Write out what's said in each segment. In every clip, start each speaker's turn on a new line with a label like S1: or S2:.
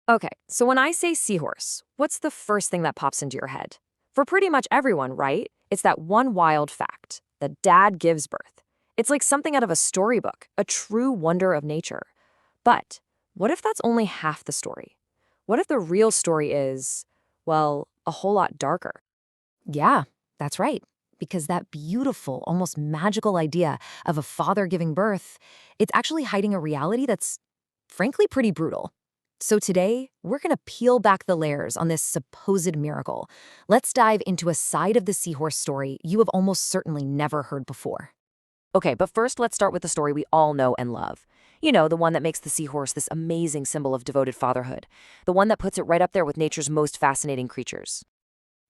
S1: Okay, so when I say seahorse, what's the first thing that pops into your head? For pretty much everyone, right? It's that one wild fact that dad gives birth. It's like something out of a storybook, a true wonder of nature. But what if that's only half the story? What if the real story is, well, a whole lot darker?
S2: Yeah, that's right. Because that beautiful, almost magical idea of a father giving birth, it's actually hiding a reality that's frankly pretty brutal. So today, we're going to peel back the layers on this supposed miracle. Let's dive into a side of the seahorse story you have almost certainly never heard before.
S1: Okay, but first let's start with the story we all know and love. You know, the one that makes the seahorse this amazing symbol of devoted fatherhood. The one that puts it right up there with nature's most fascinating creatures.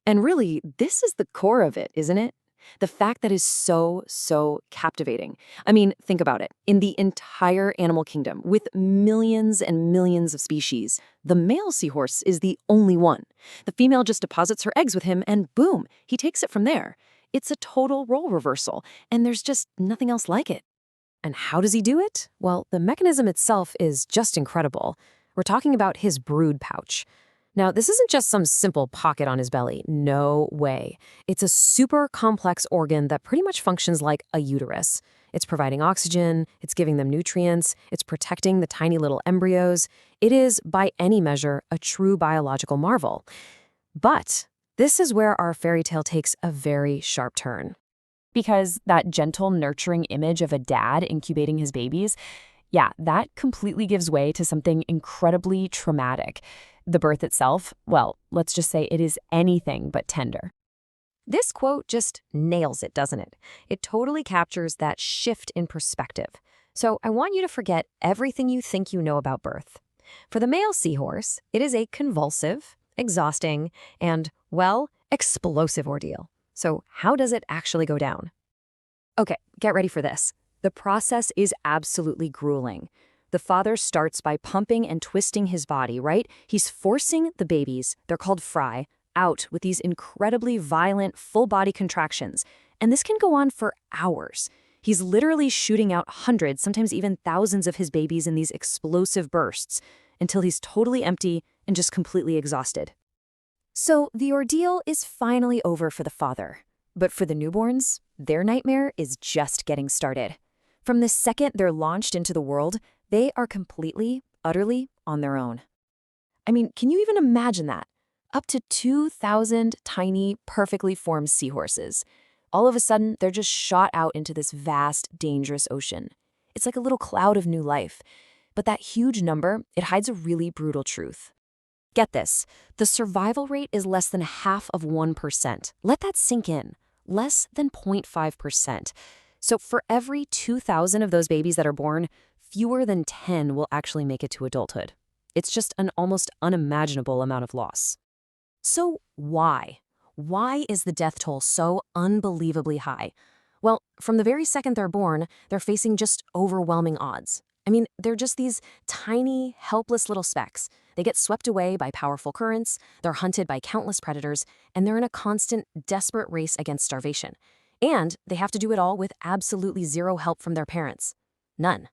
S1: And really, this is the core of it, isn't it? The fact that is so captivating. I mean, think about it. In the entire animal kingdom, with millions and millions of species, the male seahorse is the only one. The female just deposits her eggs with him and boom, he takes it from there. It's a total role reversal, and there's just nothing else like it. And how does he do it? Well, the mechanism itself is just incredible. We're talking about his brood pouch. Now, this isn't just some simple pocket on his belly. No way. It's a super complex organ that pretty much functions like a uterus. It's providing oxygen, it's giving them nutrients, it's protecting the tiny little embryos. It is, by any measure, a true biological marvel. But this is where our fairy tale takes a very sharp turn. Because that gentle, nurturing image of a dad incubating his babies, yeah, that completely gives way to something incredibly traumatic. The birth itself, well, let's just say it is anything but tender. This quote just nails it, doesn't it? It totally captures that shift in perspective. So I want you to forget everything you think you know about birth. For the male seahorse, it is a convulsive, exhausting, and, well, explosive ordeal. So how does it actually go down? Okay, get ready for this. The process is absolutely grueling. The father starts by pumping and twisting his body, right? He's forcing the babies, they're called fry, out with these incredibly violent full-body contractions. And this can go on for hours. He's literally shooting out hundreds, sometimes even thousands of his babies in these explosive bursts until he's totally empty and just completely exhausted. So the ordeal is finally over for the father. But for the newborns, their nightmare is just getting started. From the second they're launched into the world, they are completely, utterly on their own. I mean, can you even imagine that? Up to 2,000 tiny, perfectly formed seahorses. All of a sudden, they're just shot out into this vast, dangerous ocean. It's like a little cloud of new life. But that huge number, it hides a really brutal truth. Get this, the survival rate is less than half of 1%. Let that sink in. Less than 0.5%. So for every 2,000 of those babies that are born, fewer than 10 will actually make it to adulthood. It's just an almost unimaginable amount of loss. So why? Why is the death toll so unbelievably high? Well, from the very second they're born, they're facing just overwhelming odds. I mean, they're just these tiny, helpless little specks. They get swept away by powerful currents, they're hunted by countless predators, and they're in a constant, desperate race against starvation. And they have to do it all with absolutely zero help from their parents. None.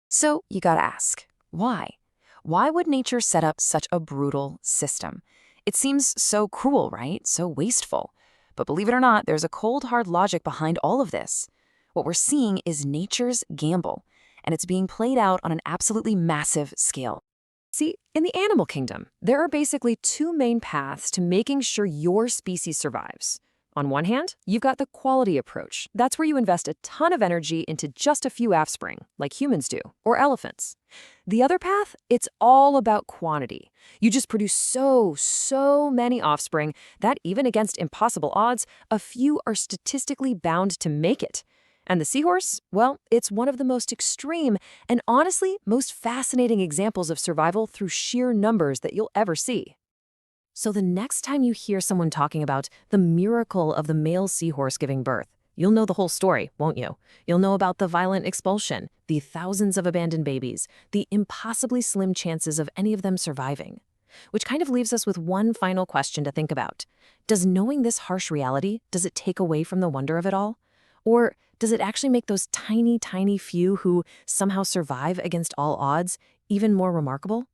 S1: So you gotta ask, why? Why would nature set up such a brutal system? It seems so cruel, right? So wasteful. But believe it or not, there's a cold, hard logic behind all of this. What we're seeing is nature's gamble, and it's being played out on an absolutely massive scale. See, in the animal kingdom, there are basically two main paths to making sure your species survives. On one hand, you've got the quality approach. That's where you invest a ton of energy into just a few offspring, like humans do, or elephants. The other path, it's all about quantity. You just produce so many offspring that even against impossible odds, a few are statistically bound to make it. And the seahorse, well, it's one of the most extreme and honestly most fascinating examples of survival through sheer numbers that you'll ever see. So the next time you hear someone talking about the miracle of the male seahorse giving birth, you'll know the whole story, won't you? You'll know about the violent expulsion, the thousands of abandoned babies, the impossibly slim chances of any of them surviving. Which kind of leaves us with one final question to think about. Does knowing this harsh reality, does it take away from the wonder of it all? Or does it actually make those tiny few who somehow survive against all odds even more remarkable?